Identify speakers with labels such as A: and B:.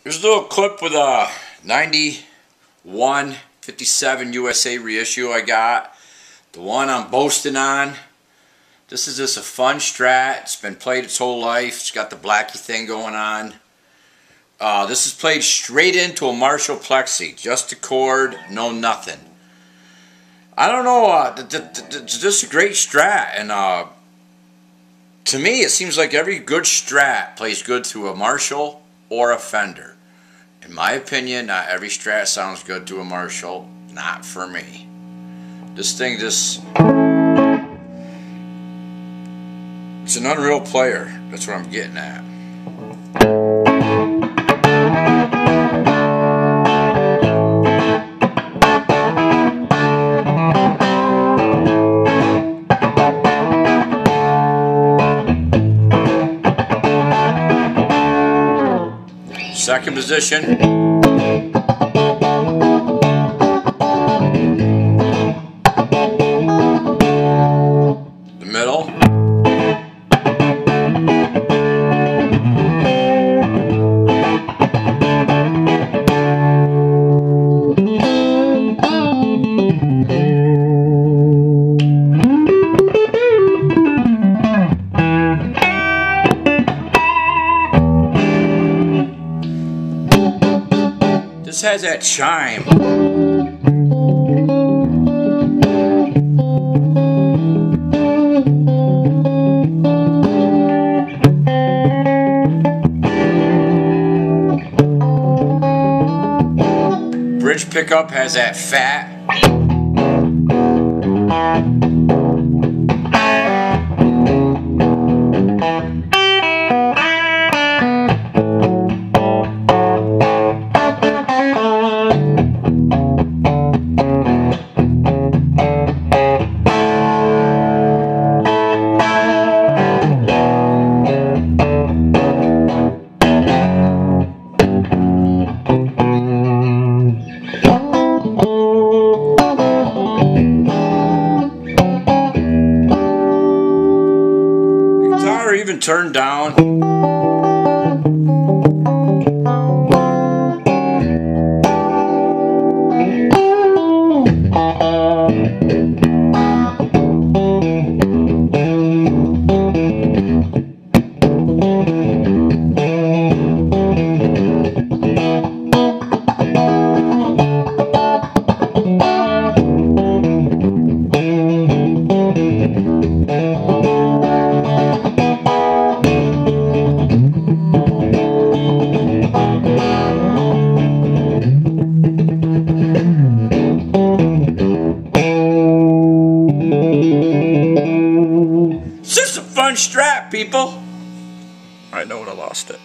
A: Here's a little clip with a 91 57 USA reissue I got. The one I'm boasting on. This is just a fun Strat. It's been played its whole life. It's got the blacky thing going on. This is played straight into a Marshall Plexi. Just a chord, no nothing. I don't know. It's just a great Strat. And to me, it seems like every good Strat plays good through a Marshall or a Fender. In my opinion, not every Strat sounds good to a Marshall. Not for me. This thing just... it's an unreal player. That's what I'm getting at. Second position. The middle. This has that chime. Bridge pickup has that fat. Even turned down. It's just a fun Strat, people. I know when I lost it.